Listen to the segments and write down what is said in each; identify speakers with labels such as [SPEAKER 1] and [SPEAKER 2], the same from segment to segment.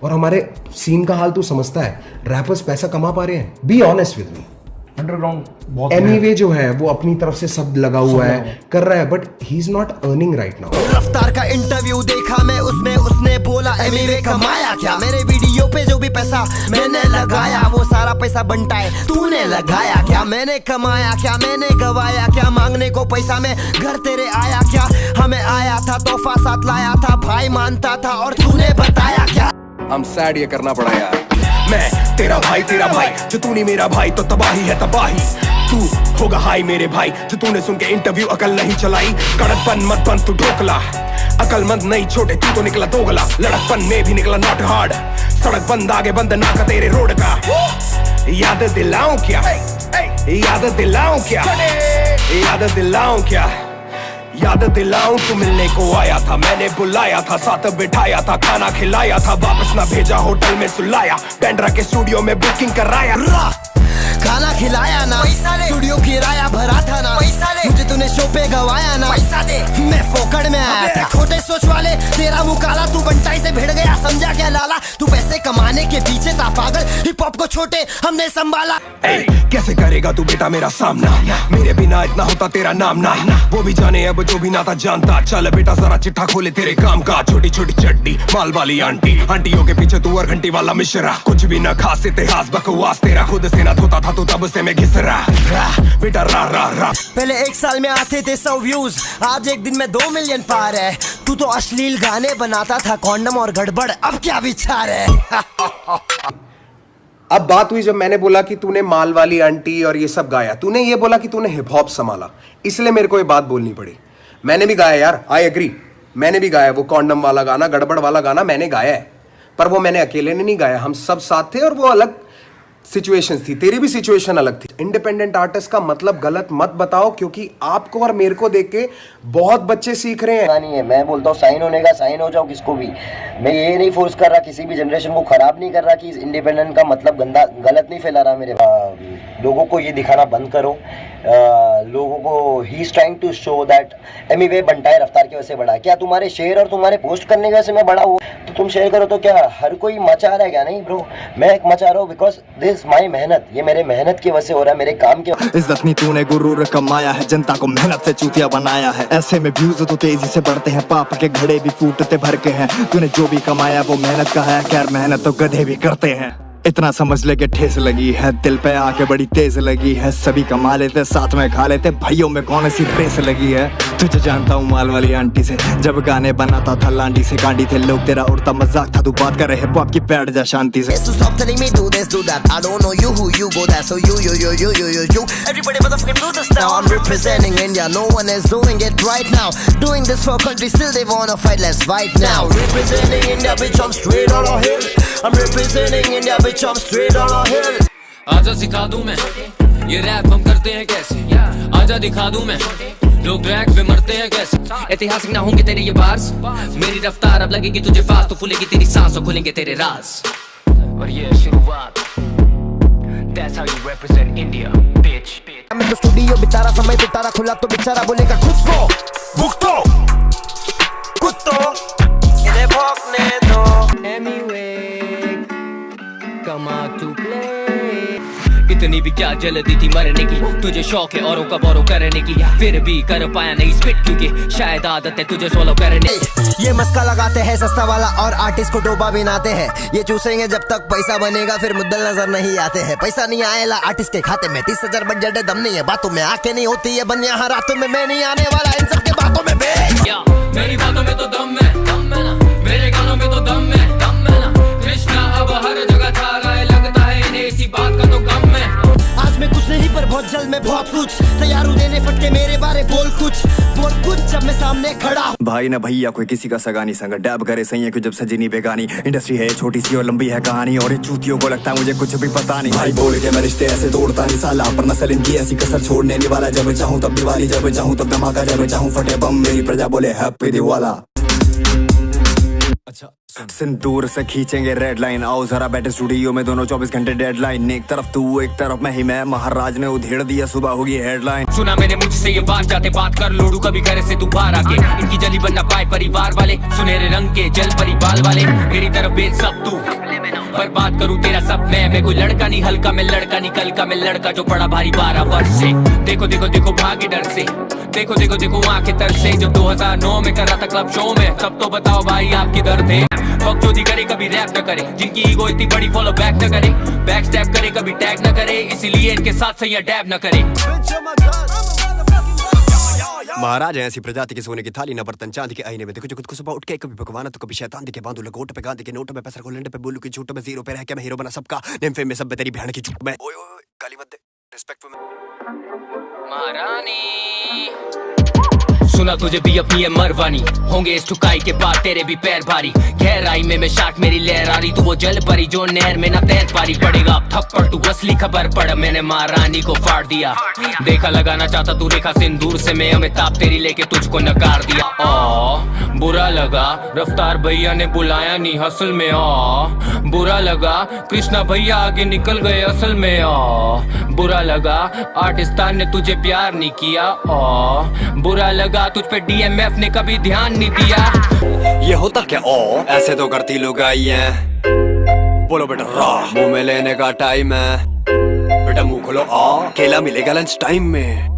[SPEAKER 1] और हमारे सीन का हाल तू समझता है, रैपर्स पैसा कमा पा रहे हैं, be honest with me.
[SPEAKER 2] Underground बहुत
[SPEAKER 1] एनीवे जो है वो अपनी तरफ से सब लगा हुआ है, कर रहा है, but he is not earning right now.
[SPEAKER 3] रफ्तार का इंटरव्यू देखा मैं, उसमें उसने बोला एनीवे कमाया क्या, मेरे वीडियो पे जो भी पैसा मैंने लगाया वो सारा पैसा बनता है तूने लगाया क्या, मैंने कमाया क्या, मैंने गवाया क्या, मांगने को पैसा में घर तेरे आया क्या, हमें आया था तोहफा साथ लाया था, भाई मानता था और तूने बताया क्या।
[SPEAKER 1] I'm sad ये करना पड़ा यार। मैं तेरा भाई जो तू नहीं मेरा भाई तो तबाही है तबाही, तू होगा हाई मेरे भाई जो तूने सुन के इंटरव्यू अकल नहीं चलाई, कड़कपन मत बन तू ढोकला, अकलमंद नहीं छोटे तू तो निकला दोगला, लड़कपन में भी निकला नॉट हार्ड, सड़क बंद आगे बंद ना का तेरे रोड का, याद दिलाऊं क्या, याद दिलाऊं क्या, याद दिलाऊं क्या, याद दिलाऊं तू मिलने को आया था, मैंने बुलाया था, साथ बिठाया था, खाना खिलाया था, वापस ना भेजा होटल में सुलाया, पेंड्रा के स्टूडियो में बुकिंग कराया,
[SPEAKER 3] खाना खिलाया ना, स्टूडियो किराया भरा था ना, मुझे तूने शो पे गवाया ना, पैसा दे मैं फोकड़ में आया था, छोटे सोच वाले तेरा मुंह काला, तू बंटाई से भिड़ गया समझा क्या लाला, तू पैसे कमाने के पीछे था पागल, हिप हॉप को छोटे हमने संभाला।
[SPEAKER 1] कैसे करेगा तू बेटा मेरा सामना, मेरे बिना इतना होता तेरा नाम ना, वो भी जाने अब जो भी ना था जानता, चल बेटा जरा चिट्ठा खोले तेरे काम का, छोटी छोटी चड्डी माल वाली आंटी, आंटियों के पीछे तू और घंटी वाला मिश्रा, कुछ भी ना खास इतिहास बकवास तेरा, खुद से ना धोता था तू तब से मैं घिस रहा बेटा रा।
[SPEAKER 3] पहले 1 साल में आते थे 100 व्यूज, आज एक दिन में 2 मिलियन पार है, तू तो अश्लील गाने बनाता था, कॉन्डम और गड़बड़ अब क्या विचार है।
[SPEAKER 1] अब बात हुई जब मैंने बोला कि तूने माल वाली आंटी और ये सब गाया, तूने ये बोला कि तूने हिप हॉप संभाला, इसलिए मेरे को ये बात बोलनी पड़ी। मैंने भी गाया यार, आई एग्री, मैंने भी गाया वो कॉन्डम वाला गाना, गड़बड़ वाला गाना मैंने गाया है, पर वो मैंने अकेले ने नहीं गाया, हम सब साथ थे और वो अलग सिचुएशंस थी, तेरी भी सिचुएशन अलग थी। इंडिपेंडेंट आर्टिस्ट का मतलब गलत मत बताओ, क्योंकि आपको और मेरे को देख के बहुत बच्चे सीख रहे हैं।
[SPEAKER 4] नहीं है, मैं बोलता हूँ साइन होने का साइन हो जाओ किसको भी, मैं ये नहीं फोर्स कर रहा, किसी भी जनरेशन को खराब नहीं कर रहा कि इंडिपेंडेंट का मतलब गंदा गलत नहीं फैला रहा मेरे लोगों को ये दिखाना बंद करो, लोगों को he is trying to show that anyway बनता है रफ्तार की वजह से बड़ा, क्या तुम्हारे शेयर और तुम्हारे पोस्ट करने की वजह से मैं बड़ा हुआ, तो तुम शेयर करो तो क्या हर कोई मचा रहा है क्या, नहीं ब्रो, मैं एक मचा रहा हूँ बिकॉज दिस माई मेहनत, ये मेरे मेहनत की वजह से हो रहा है, मेरे काम की।
[SPEAKER 5] इज्जत नहीं तूने गुरूर कमाया है, जनता को मेहनत से चूतिया बनाया है, ऐसे में व्यूज तो तेजी से बढ़ते हैं, पाप के घड़े भी फूटते भर के हैं, तूने जो भी कमाया वो मेहनत का है, खैर मेहनत तो गधे भी करते हैं, इतना समझ ले के ठेस लगी है, दिल पे आके बड़ी तेज लगी है, सभी कमा लेते साथ में खा लेते, भाइयों में कौन सी रेस लगी है, तुझे जानता हूँ माल वाली आंटी से, जब गाने बनाता था लांडी से गांडी थे लोग, तेरा उड़ता मजाक था, तू बात कर रहे हिप हॉप की, बैठ जा शांति से।
[SPEAKER 6] आजा सिखा दूं मैं ये रैप हम करते हैं कैसे, आजा दिखा दूं मैं लोग ट्रैक पे मरते हैं कैसे, ऐतिहासिक ना होंगे तेरे ये बार्स, मेरी रफ्तार अब लगेगी तुझे फास्ट, तो खुलेगी तेरी सांस और खुलेंगे तेरे राज, और ये शुरुआत, that's how you represent India, bitch।
[SPEAKER 3] मैं तो स्टूडियो बितारा, समय बितारा, खुला तो बेचारा बोलेगा खुद को भुगतो कुत्तो इन्हें भौंकने दो,
[SPEAKER 6] come out to play। इतनी भी क्या जल्दी थी मरने की, तुझे शौक है औरों का बोरो करने की, फिर भी कर पाया नहीं स्पिट क्योंकि शायद आदत है तुझे सोलो करने।
[SPEAKER 3] ये मस्का लगाते हैं सस्ता वाला और आर्टिस्ट को डोबा बिनाते हैं, ये चूसेंगे जब तक पैसा बनेगा, फिर मुद्दल नजर नहीं आते हैं, पैसा नहीं आएगा आर्टिस्ट के खाते में, 30,000 बजट है, दम नहीं है बातों में, आके नहीं होती है बन यहाँ रातों में, मैं नहीं आने वाला इन सब के बातों में,
[SPEAKER 6] मेरी बातों में तो दम है ना, मेरे गानों में तो दम है ना, कृष्णा अब हर जगह छा रहा है, लगता है इन्हें इसी बात का तो गम है,
[SPEAKER 3] आज मैं कुछ नहीं पर बहुत जल्द मैं बहुत कुछ, तैयार हूँ देने फटके मेरे बारे, बोल कुछ जब मैं सामने खड़ा हूँ।
[SPEAKER 5] भाई ना भैया कोई किसी का सगानी संग डैब करे सही है, क्यों जब सजी नहीं बेगानी, इंडस्ट्री है छोटी सी और लंबी है कहानी, और ये चूतियों को लगता है मुझे कुछ भी पता नहीं, भाई बोल के मैं रिश्ते ऐसे तोड़ता नहीं साला, पर नस्ल इनकी ऐसी कसर छोड़ने नहीं वाला, जब चाहूँ तब दिवाली, जब चाहूँ तब धमाका, जब चाहूँ फटे बम, मेरी प्रजा बोले हैप्पी दिवाला। अच्छा सिंदूर से खींचेंगे रेड लाइन, आओ जरा बैठे स्टूडियो में दोनों 24 घंटे डेडलाइन। एक तरफ तू एक तरफ मैं ही मैं, महाराज ने उधेड़ दिया सुबह होगी हेडलाइन।
[SPEAKER 6] सुना मैंने मुझसे ये बात, जाते बात कर लोडू कभी करे से तू बाहर आके। इनकी जली बनना पाए परिवार वाले, सुनहरे रंग के जल परी बाल वाले। मेरी तरफ बेच सब तू, पर बात करूँ तेरा सब मैं कोई लड़का नहीं हल्का, मैं लड़का नहीं कल का, मैं लड़का जो पड़ा भारी 12 वर्ष से। देखो देखो देखो भागे डर से, देखो देखो देखो आंखें तर से। जब 2009 में कर रहा था क्लब शो में, तब तो बताओ भाई आप किधर थे। बकचोदी करे कभी रैप न करे, जिनकी ईगो इतनी बड़ी फॉलो बैक न करे। बैक स्टैप करे कभी टैग न करे, इसीलिए इनके साथ सही डैब न करे।
[SPEAKER 5] महाराज है ऐसी प्रजाति के सोने की थाली न बर्तन चांदी के आईने में। देखो जो खुद को सुबह उठ के कभी भगवान तो कभी शैतान दिखे। बांधू लगोट पे गांधी के नोट में पैसा को लेंडे पे बोलू की झूठ में जीरो पे रह के मैं हीरो बना सबका। नेम फेम में सब तेरी बहन की झूठ में। ओए ओए काली मत दे रिस्पेक्ट फॉर
[SPEAKER 6] महारानी। सुना तुझे भी अपनी है मरवानी, होंगे इस ठुकाई के बाद तेरे भी पैर भारी। गहराई में मैं शार्क मेरी लहर आ रही, तू वो जल परी जो नहर में ना तैर पारी। पड़ेगा अब थप्पड़ तू असली खबर पड़, मैंने महारानी को फाड़ दिया। देखा लगाना चाहता तू रेखा सिंदूर से, मैं अमिताभ तेरी लेके तुझको नकार दिया। बुरा लगा रफ्तार भैया ने बुलाया नहीं हसल में। बुरा लगा कृष्णा भैया आगे निकल गए असल में। बुरा लगा आर्टिस्तान ने तुझे प्यार नहीं किया। बुरा लगा तुझ पे DMF ने कभी ध्यान नहीं दिया।
[SPEAKER 5] ये होता क्या ओ ऐसे तो करती लोग आई है। बोलो बेटा राह मुंह में लेने का टाइम है। बेटा मुंह खोलो आ केला मिलेगा लंच टाइम में।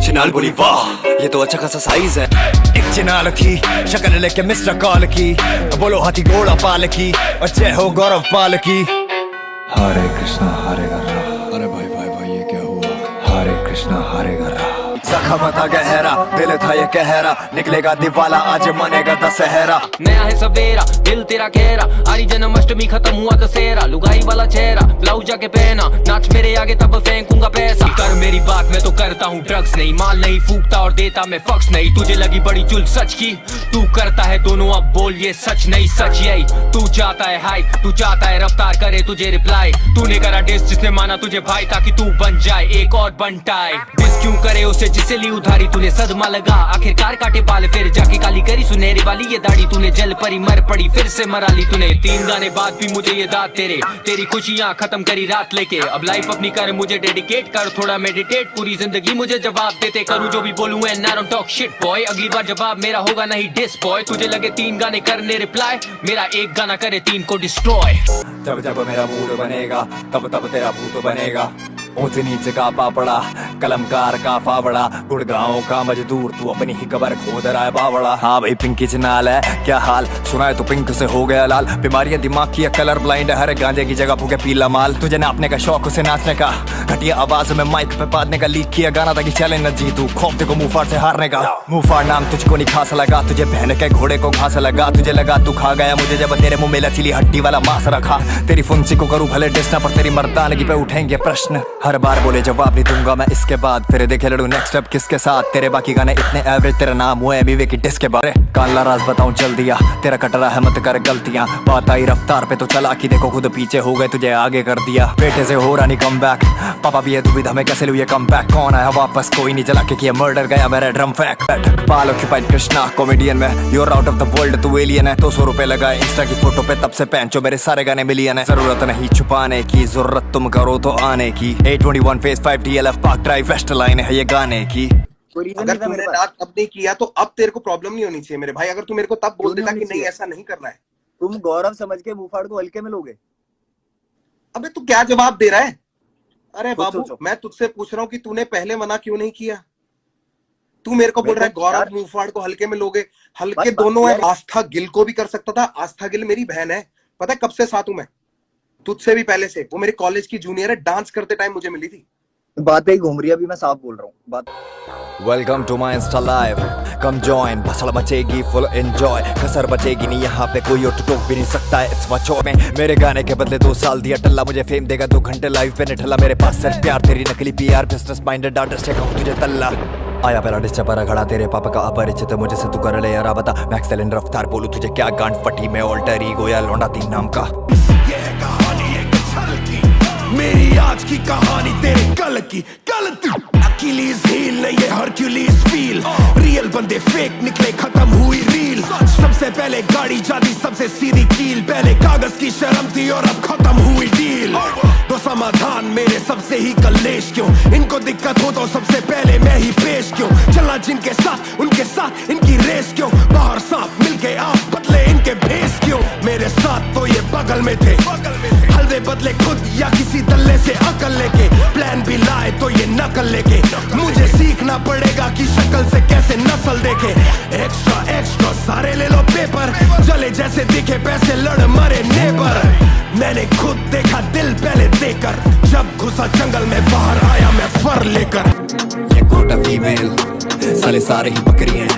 [SPEAKER 5] चिनाल बोली वाह ये तो अच्छा खासा साइज है। एक चिनाल थी शक्ल लेके मिस्टर कॉल की, बोलो हाथी घोड़ा पाल की और जय हो गौरव पाल की। हरे कृष्णा हरे गरा। अरे भाई भाई भाई ये क्या हुआ। हरे कृष्णा हरे गरा। जख्म था गहरा दिल था ये कहरा, निकलेगा दिवाला आज मनेगा दशहरा।
[SPEAKER 6] नया है सवेरा दिल तेरा गहरा, आरी जन्माष्टमी खत्म हुआ दशहरा। लुगाई वाला चेहरा ब्लाउज जाके पहना, नाच मेरे आगे तब फेंकूंगा पैसा। कर मेरी बात मैं तो करता हूँ ड्रग्स नहीं, माल नहीं फूकता और देता मैं फक्स नहीं। तुझे लगी बड़ी चुल सच की, तू करता है दोनों अब बोल ये सच नहीं सच यही। तू चाहता है हाइप, तू चाहता है रफ्तार करे तुझे रिप्लाई। तूने करा डिस जिसने माना तुझे भाई ताकि तू बन जाए एक और बनटाई। डिस क्यों करे उसे जिसे ली उधारी, तूने सदमा लगा आखिरकार काटे बाल फिर जाके काली करी सुनहरी वाली ये दाढ़ी। तूने जल परी मर पड़ी फिर से मरा ली तूने। 3 गाने बाद भी मुझे ये दाद तेरी खुशियां खत्म करी रात लेके। अब लाइफ अपनी कर मुझे डेडिकेट कर, थोड़ा मेडिटेट पूरी जिंदगी मुझे जवाब देते करूं जो भी बोलूं। And I don't talk shit boy, अगली बार जवाब मेरा होगा नहीं डिस बॉय। तुझे लगे 3 गाने करने रिप्लाई, मेरा एक गाना करे 3 को डिस्ट्रॉय।
[SPEAKER 5] जब जब मेरा मूड बनेगा तब तब तेरा भूत बनेगा। ऊंच नीचे का पापड़ा कलमकार का फावड़ा, गुड़गांव का मजदूर तू अपनी ही कबर खोद रहा है बावड़ा। हाँ भाई पिंकी चिनाल है क्या हाल, सुना है तो पिंक से हो गया लाल। बीमारियां दिमाग की कलर ब्लाइंड है, हर गांजे की जगह फूके पीला माल। तुझे नापने का शौक उसे नाचने का, घटिया आवाज में माइक पे बांधने का। लीक किया गाना ताकि चैलेंज न जीतू, खौफ को मुंह फाड़ से हारने का। मुंह फाड़ नाम तुझको नहीं खास लगा, तुझे बहन के घोड़े को घास लगा। तुझे लगा तू खा गया मुझे जब तेरे मुंह में लचीली हड्डी वाला मांस रखा। तेरी फुंसी को करूं भले डिस्ना पर तेरी मर्दानगी पे उठेंगे प्रश्न। हर बार बोले जवाब नहीं दूंगा मैं इसके बाद, फिर देखे लड़ू नेक्स्ट स्टेप किसके साथ। तेरे बाकी गाने इतने एवरेज, तेरा नाम हुआ है मीवे की डिस्क के बारे। काला राज बताऊं चल दिया तेरा कटरा है मत कर गलतियां। बात आई रफ्तार पे तो चला कि देखो खुद पीछे हो गए तुझे आगे कर दिया। बेटे से हो रहा नहीं कम बैक, पापा भी है दुविधा में कैसे लू ये कम बैक। कौन आया वापस कोई नहीं चला के किया मर्डर गया मेरा ड्रम फैक। पाल ऑक्यूपाइड कृष्णा कॉमेडियन में, you're out of the world तू एलियन है। 200 रुपए लगाए इंस्टा की फोटो पे तब से पहनचो मेरे सारे गाने मिलियन है। जरूरत नहीं छुपाने की जरूरत तुम करो तो आने की। 821 phase 5 DLF park drive west line है ये गाने की।
[SPEAKER 2] अगर तूने ना तब नहीं किया तो अब तेरे को प्रॉब्लम नहीं होनी चाहिए मेरे भाई। अगर तू मेरे को तब बोल देता कि नहीं ऐसा नहीं करना है,
[SPEAKER 7] तुम गौरव समझ के मुंहफाड़ को हल्के में लोगे।
[SPEAKER 2] अबे तू क्या जवाब दे रहा है। अरे बाबू मैं तुझसे पूछ रहा हूँ कि तूने पहले मना क्यों नहीं किया। तू मेरे को बोल रहा है गौरव मुंहफाड़ को हल्के में लोगे। हल्के दोनों है। आस्था गिल को भी कर सकता था। आस्था गिल मेरी बहन है, पता है कब से साथ हूं मैं, तुझसे भी पहले से। वो मेरे कॉलेज की जूनियर है, डांस करते टाइम मुझे मिली थी।
[SPEAKER 7] बातें घूम रही है, अभी मैं साफ बोल रहा हूँ बात।
[SPEAKER 5] Welcome to my insta live, come join. भसड़ मचेगी फुल एंजॉय, कसर बचेगी नहीं यहाँ पे कोई और टोक भी नहीं सकता है। इट्स मचो में मेरे गाने के बदले 2 साल दिया टल्ला, मुझे फेम देगा 2 घंटे लाइव पे निठल्ला। मेरे पास सिर्फ प्यार तेरी नकली PR बिजनेस माइंडेड आर्टिस्ट है, कहूँ तुझे तल्ला। आया पहला डिस्चा पर खड़ा तेरे पापा का अपरिचित, मुझे से तू कर ले यारा बता। मैक्स एलन रफ्तार बोलू तुझे क्या गांड फटी में ऑल्टर ईगो या लौंडा 3 नाम का।
[SPEAKER 1] मेरी आज की कहानी तेरे कल की गलती। अकीलीज हील नहीं ये हरक्यूलीज फील रियल बंदे फेक निकले खत्म हुई रील सबसे पहले गाड़ी जाती सबसे सीधी कील पहले कागज की शर्म थी और अब खत्म हुई डील तो समाधान मेरे सबसे ही कलेश क्यों इनको दिक्कत हो तो सबसे पहले मैं ही पेश क्यों चलना जिनके साथ उनके साथ इनकी रेस क्यों बाहर सांप मिलके आप बदले इनके भेस क्यों मेरे साथ तो ये बगल में थे हलवे बदले खुद या किसी दल्ले से अकल लेके प्लान भी लाए तो ये नकल लेके मुझे सीखना पड़ेगा कि शक्ल से कैसे नस्ल देखे एक्स्ट्रा एक्स्ट्रा सारे ले लो पेपर जले जैसे दिखे पैसे लड़ मरे नेबर मैंने खुद देखा दिल पहले देकर जब घुसा जंगल में बाहर आया मैं फर लेकर
[SPEAKER 5] ये कोटा फीमेल साले सारे ही बकरी हैं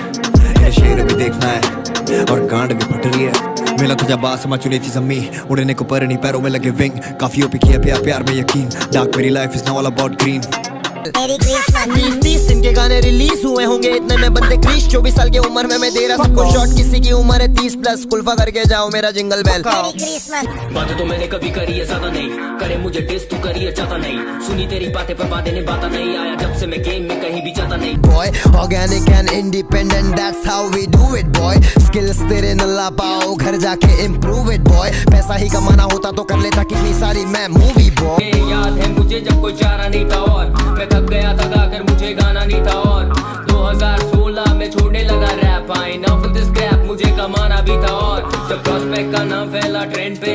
[SPEAKER 5] इन्हें शेर भी देखना है और गांड भी फट रही है मिला तुझा बासमा चुनी थी जम्मी उड़ने को पर नहीं पैरों में लगे विंग काफियों पे किया प्यार प्यार में यकीन डार्क मेरी life is now all about green
[SPEAKER 3] 30 इनके गाने रिलीज हुए होंगे इतने में बंदे क्रीश 24 साल की उम्र में मैं दे रहा सबको शॉट किसी की उम्र है 30 प्लस कुल्फा करके जाओ मेरा जिंगल बेल
[SPEAKER 6] बातें तो मैंने कभी करी है ज्यादा नहीं करे मुझे डिस तू करिए चाहता नहीं सुनी तेरी बातें पर बातें ने बाता नहीं आया जब से मैं गेम में कहीं भी जाता नहीं
[SPEAKER 3] boy organic and independent that's how we do it boy skills तेरे न ला पाओ घर जाके इम्प्रूव इट बॉय पैसा ही कमाना होता तो कर लेता कितनी सारी मैं मूवी बॉय
[SPEAKER 6] याद है मुझे जब कोई चारा नहीं था और मैं थक गया था गाकर मुझे गाना नहीं था और 2016 में छोड़ने लगा rap I enough this crap मुझे कमाना भी था और जब प्रॉस्पेक्ट का नाम फैला ट्रेंड पे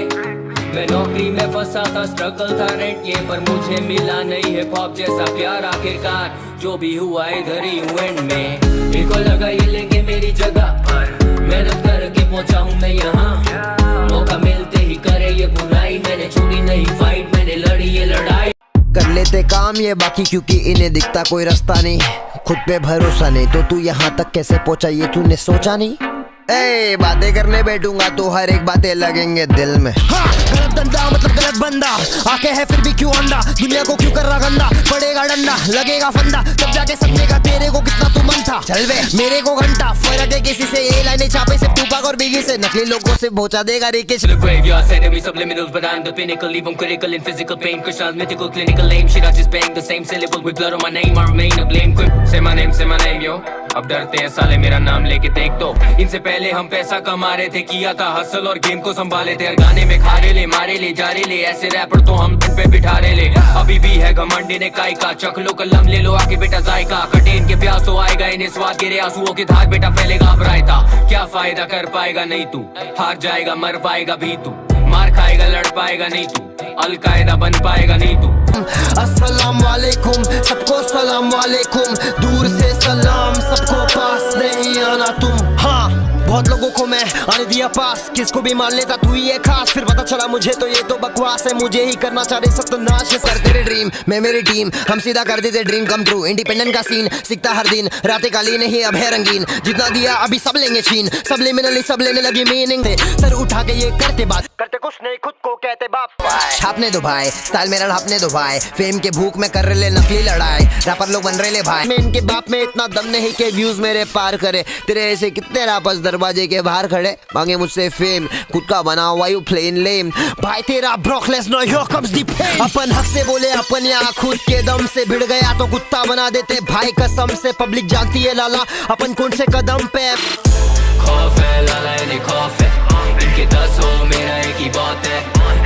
[SPEAKER 6] मैं नौकरी में फंसा था स्ट्रगल था रेंट ये पर मुझे मिला नहीं हिप हॉप जैसा प्यार आखिरकार जो भी हुआ इधर ही हूँ एंड में इनको लगा ये लेंगे मेरी जगह पर मेहनत करके पहुंचा हूँ मैं यहाँ मौका मिलते ही करे ये बुराई मैंने छोड़ी नहीं फाइट मैंने लड़ी ये लड़ाई
[SPEAKER 3] कर लेते काम ये बाकी क्योंकि इन्हें दिखता कोई रास्ता नहीं खुद पे भरोसा नहीं तो तू यहाँ तक कैसे पहुंचा ये तूने सोचा नहीं ए बातें करने बैठूंगा तो हर एक बातें लगेंगे दिल में गलत धंधा मतलब गलत बंदा आके है फिर भी क्यों अंधा दुनिया को क्यों कर रहा गंदा पड़ेगा डंडा लगेगा फंदा तब जाके समझेगा तेरे को कितना तू मन था चल वे मेरे को घंटा फर्क है किसी से ये लाइनें छापे से टूपाक और बिगी से नकली लोगों से पहुंचा देगा रेकिश
[SPEAKER 6] subliminals but I'm the pinnacle leave them critical in physical pain Krishna's mythical clinical aim shit I just bang the same syllable with blood on my name I remain a blame quick say my name yo अब डरते हैं साले मेरा नाम लेके देख तो इनसे पहले हम पैसा कमा रहे थे किया था हसल और गेम को संभाले थे गाने में खा रहे ले मारे ले जा रहे ले ऐसे रैपर तो हम दिन पे बिठा रहे ले अभी भी है घमंड ने काय का चक लो कलम ले लो आके बेटा जायका कटे इनके प्यास तो आएगा इन्हें स्वाद गिरे आंसुओं की धार बेटा फैलेगा अब रायता क्या फायदा कर पाएगा नहीं तू हार जाएगा मर पाएगा भी तू मार खाएगा लड़ पाएगा नहीं तू अलकायदा बन पाएगा नहीं तू
[SPEAKER 3] अस्सलाम वालेकुम सबको सलाम वालेकुम दूर से सलाम सबको पास नहीं आना तुम हाँ बहुत लोगों को मैं आने दिया पास किसको भी मान लेता तू ही है खास फिर पता चला मुझे तो ये तो बकवास है मुझे ही करना चाह रहे सत्यानाश है सर तेरे ड्रीम मैं मेरी टीम हम सीधा कर देते ड्रीम कम ट्रू इंडिपेंडेंट का सीन सीखता हर दिन रातें काली नहीं अब है रंगीन जितना दिया अभी सब लेंगे छीन सब लिमिनली सब लेने लगी मीनिंग थे सर उठा के ये करते बात करते कुछ नहीं खुद को कहते बाप छापने दो भाई स्टाइल मेरा ढापने दो भाई फेम के भूख में कर रहे नकली लड़ाई रैपर लोग बन रहे ले भाई मैं इनके बाप में इतना दम नहीं के व्यूज मेरे पार करे तेरे ऐसे कितने रैपर्स दरवाजे के बाहर खड़े मांगे मुझसे फेम खुद का बना हुआ यू प्लेन लेम भाई तेरा ब्रोकलेस नो हियर कम्स द पेन अपन हक से बोले अपन यहाँ खुद के दम से भिड़ गया तो कुत्ता बना देते भाई कसम से पब्लिक जानती है लाला अपन कौन से कदम पे
[SPEAKER 6] खौफ है लाला इन्हें खौफ है इनके 10 हो मेरा एक ही बात है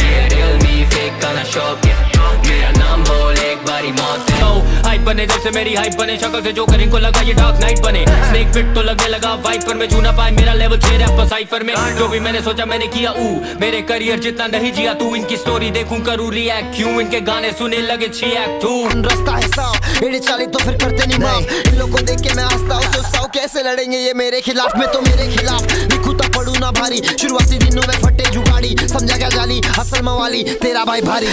[SPEAKER 6] ये रियल मी फेक का ना शौक है मेरा नाम बोल एक बारी मौत है हाइप बने जब से मेरी हाइप बने शक्ल से जो कर इनको लगा ये डार्क नाइट बने स्नेक पिट तो लगने लगा वाइट पर मैं छू ना पाए मेरा लेवल 6 रैप साइफर में जो भी मैंने सोचा मैंने किया मेरे करियर जितना नहीं जिया तू इनकी स्टोरी देखूं करूं रिएक्ट क्यों इनके गाने सुने लगे 6 एक्ट 2
[SPEAKER 3] रास्ता है साफ एडी चाली तो फिर करते नहीं माफ इन लोगों को देख के मैं हंसता हूं सोचता हूं कैसे लड़ेंगे ये मेरे खिलाफ मैं तो मेरे खिलाफ लिखूता पढ़ू ना भारी शुरुआती दिनों में फटे जुगाड़ी समझा क्या जाली असल मवाली तेरा भाई भारी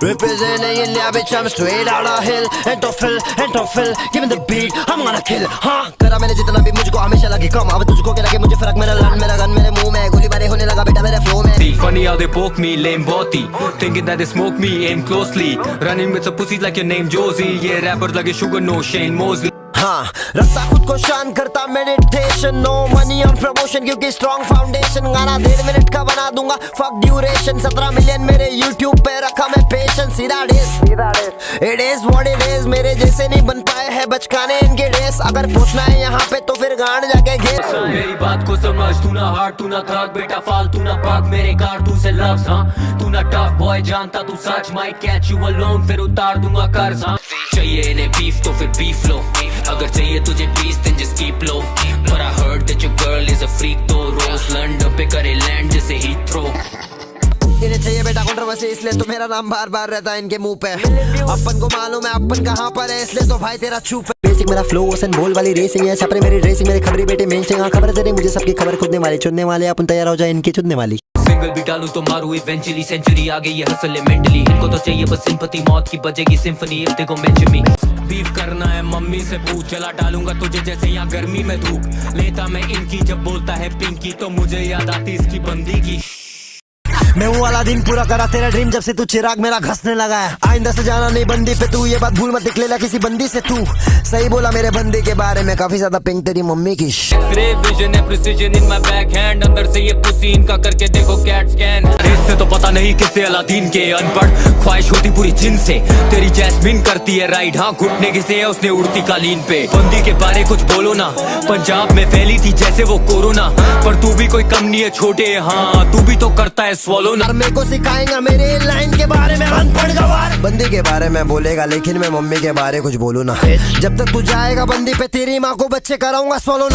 [SPEAKER 3] representing India bitch I'm straight out of hill Entofil give me the beat I'm gonna kill हाँ करा मैंने जितना भी मुझको हमेशा लगे कम अब तुझको क्या लगे मुझे फर्क मेरा लन मेरा गन मेरे मुंह में गोली बारी होने लगा बेटा मेरे फ्लो में
[SPEAKER 6] funny how they poke me lame body thinking that they smoke me aim closely running with some pussies like your name Josie yeah rappers like a sugar no Shane Mosley
[SPEAKER 3] हाँ रखता खुद को शान करता meditation, no money on promotion क्योंकि strong foundation. गाना 1.5 minute का बना दूंगा फक ड्यूरेशन, 17 मिलियन मेरे यूट्यूब पे रखा मैं पेशेंस। सीधा डेस it is what it is, मेरे जैसे नहीं बन पाए हैं बचकाने इनके डेस। अगर पूछना है यहाँ पे तो फिर गांड जाके घेर।
[SPEAKER 6] मेरी बात को समझ, तू ना हार्ड तू ना थक, बेटा फालतू ना भाग मेरे कारतूस से लफ्ज़। हाँ तू ना टफ बॉय जानता तू सच, माइट कैच यू अलोन फिर उतार दूंगा कर्ज। हाँ चाहिए इन्हें बीफ तो फिर बीफ लो, अगर चाहिए तुझे piece then just keep low, but I heard that your girl is a freak तो रोज लंदन पे करे लैंड जैसे हीथ्रो।
[SPEAKER 3] इन्हें चाहिए बेटा कंट्रोवर्सी इसलिए तो मेरा नाम बार बार रहता है इनके मुंह पे। अपन को मालूम है अपन कहाँ पर है इसलिए तो भाई तेरा चुप है। बेसिक मेरा फ्लो ओसन बोल वाली रेसिंग है, छपरे मेरी ड्रेसिंग, मेरे खबरी बेटे मेन स्ट्रीम। खबर तेरे मुझे सबकी खबर खुदने वाली चुनने वाले, अपन तैयार हो जाए इनकी चुनने वाली।
[SPEAKER 6] सिंगल भी डालू तो मारू इवेंचुअली, सेंचुरी आ गई ये हसल मेंटली। इनको तो चाहिए बस सिंपैथी, मौत की बजेगी symphony if they go mention me. Beef करना है मम्मी से पूछ, चला डालूंगा तुझे जैसे यहाँ गर्मी में धूप। लेता मैं इनकी जब बोलता है पिंकी तो मुझे याद आती इसकी बंदी की।
[SPEAKER 3] मैं वो वाला दिन पूरा करा तेरा ड्रीम जब से तू चिराग मेरा घसने लगा है। आइंदा से जाना नहीं बंदी पे तू, ये बात भूल मत निकलेला किसी बंदी से तू। सही बोला मेरे बंदी के बारे में, काफी ज्यादा पिंक तेरी मम्मी की।
[SPEAKER 6] विजन है precision in my back hand, अंदर से ये पुसी इनका करके देखो कैट स्कैन। इससे तो पता नहीं किससे अलादीन के अनपढ़, ख्वाहिश होती पूरी जिन से। तेरी जैस्मिन करती है राइड, हाँ घुटने किसे है उसने उड़ती कालीन पे। बंदी के बारे कुछ बोलो ना, पंजाब में फैली थी जैसे वो कोरोना। पर तू भी कोई कम नहीं है छोटे, हाँ तू भी तो करता है swallow ना।
[SPEAKER 3] मेरे को सिखाएगा मेरे लाइन के बारे में अनपढ़ गवार। बंदी के बारे में बोलेगा लेकिन मैं मम्मी के बारे कुछ बोलू ना। जब तक तू जाएगा बंदी पे तेरी माँ को बच्चे कराऊंगा swallow ना।